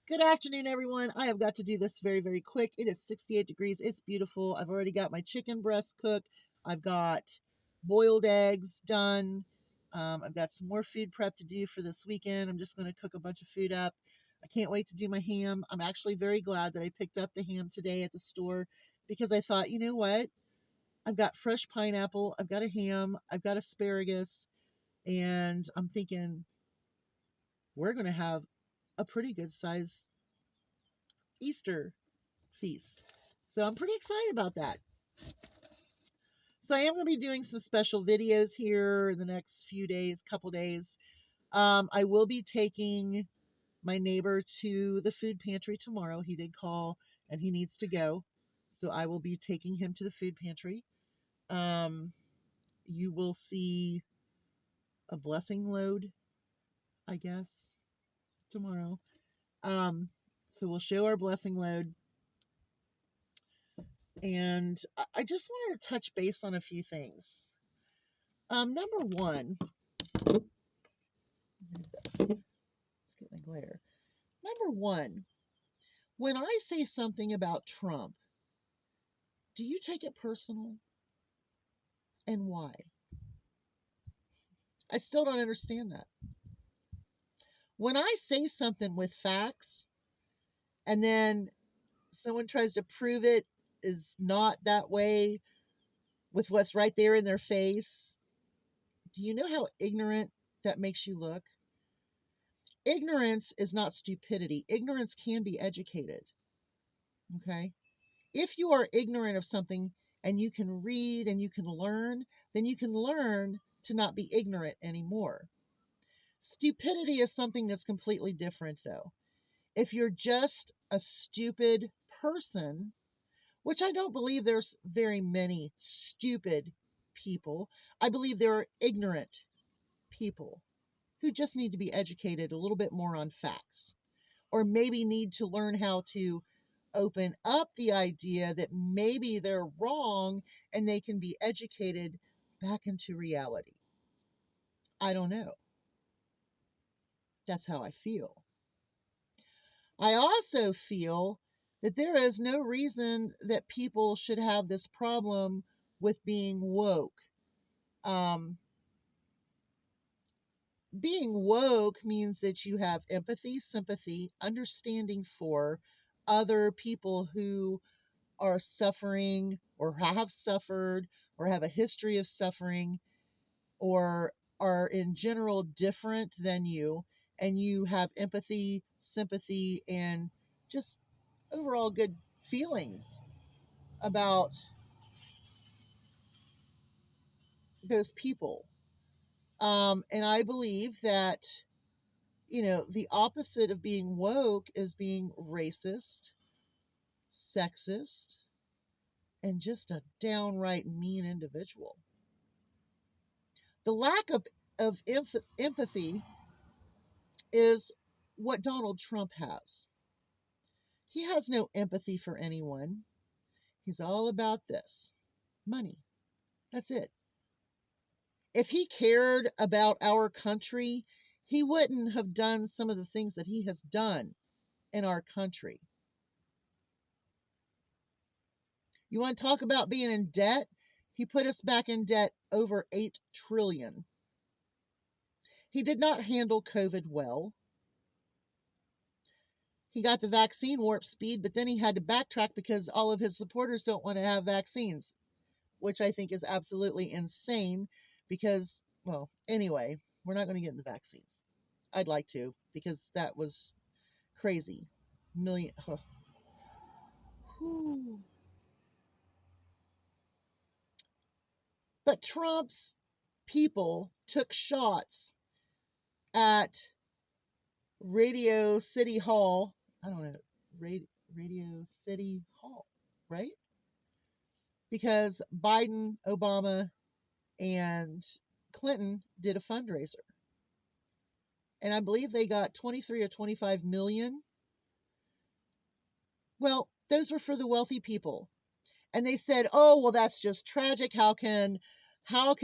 Good afternoon, everyone. I have got to do this very, very quick. It is 68 degrees. It's beautiful. I've already got my chicken breast cooked. I've got boiled eggs done. I've got some more food prep to do for this weekend. I'm just going to cook a bunch of food up. I can't wait to do my ham. I'm actually very glad that I picked up the ham today at the store because I thought, you know what? I've got fresh pineapple. I've got a ham. I've got asparagus. And I'm thinking we're going to have a pretty good size Easter feast. So I'm pretty excited about that. So I am going to be doing some special videos here in the next few days, couple days. I will be taking my neighbor to the food pantry tomorrow. He did call and he needs to go. So I will be taking him to the food pantry. You will see a blessing load, I guess, tomorrow. So we'll show our blessing load. And I just wanted to touch base on a few things. Number one, let's get my glare. Number one, when I say something about Trump, do you take it personal? And why? I still don't understand that. When I say something with facts and then someone tries to prove it is not that way with what's right there in their face, do you know how ignorant that makes you look? Ignorance is not stupidity. Ignorance can be educated. Okay? If you are ignorant of something and you can read and you can learn, then you can learn to not be ignorant anymore. Stupidity is something that's completely different, though. If you're just a stupid person, which I don't believe there's very many stupid people, I believe there are ignorant people who just need to be educated a little bit more on facts, or maybe need to learn how to open up the idea that maybe they're wrong and they can be educated back into reality. I don't know. That's how I feel. I also feel that there is no reason that people should have this problem with being woke. Um, Being woke means that you have empathy, sympathy, understanding for other people who are suffering or have suffered or have a history of suffering or are in general different than you, and you have empathy, sympathy, and just overall good feelings about those people. And I believe that, the opposite of being woke is being racist, sexist, and just a downright mean individual. The lack of empathy is what Donald Trump has. He has no empathy for anyone. He's all about this money. That's it. If he cared about our country, he wouldn't have done some of the things that he has done in our country. You want to talk about being in debt? He put us back in debt over 8 trillion. He did not handle COVID well. He got the vaccine warp speed, but then he had to backtrack because all of his supporters don't want to have vaccines, which I think is absolutely insane because, well, anyway, we're not going to get into vaccines. I'd like to because that was crazy. Million. Whew. But Trump's people took shots at Radio City Hall. I don't know, Radio City Hall, right? Because Biden, Obama, and Clinton did a fundraiser. And I believe they got 23 or 25 million. Well, those were for the wealthy people. And they said, "Oh, well, that's just tragic. How can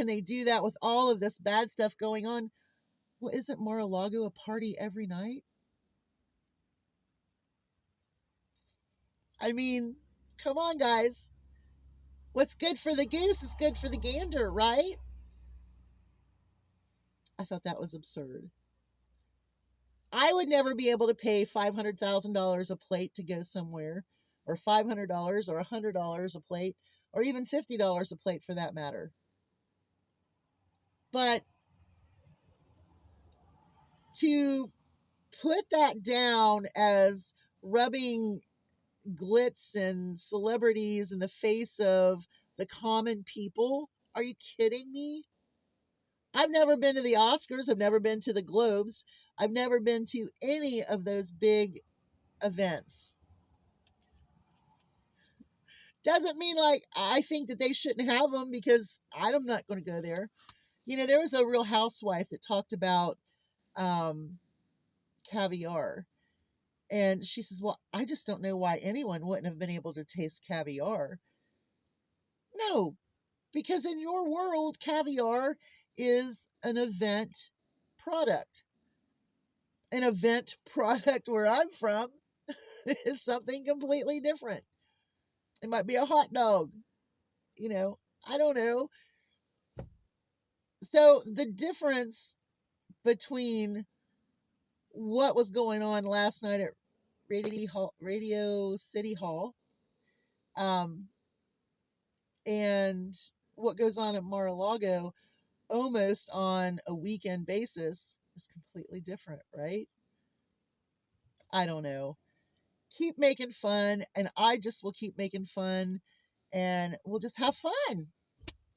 they do that with all of this bad stuff going on?" Well, isn't Mar-a-Lago a party every night? I mean, come on, guys. What's good for the goose is good for the gander, right? I thought that was absurd. I would never be able to pay $500,000 a plate to go somewhere, or $500 or $100 a plate, or even $50 a plate for that matter. But to put that down as rubbing glitz and celebrities in the face of the common people, are you kidding me? I've never been to the Oscars. I've never been to the Globes. I've never been to any of those big events. Doesn't mean like I think that they shouldn't have them because I'm not going to go there. You know, there was a Real Housewife that talked about um, caviar. And she says, well, I just don't know why anyone wouldn't have been able to taste caviar. No, because in your world, caviar is an event product. An event product where I'm from is something completely different. It might be a hot dog, you know, I don't know. So the difference between what was going on last night at Radio City Hall, um, and what goes on at Mar-a-Lago almost on a weekend basis is completely different, right? I don't know. Keep making fun, and I just will keep making fun, and we'll just have fun.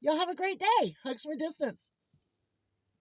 Y'all have a great day. Hugs from a distance.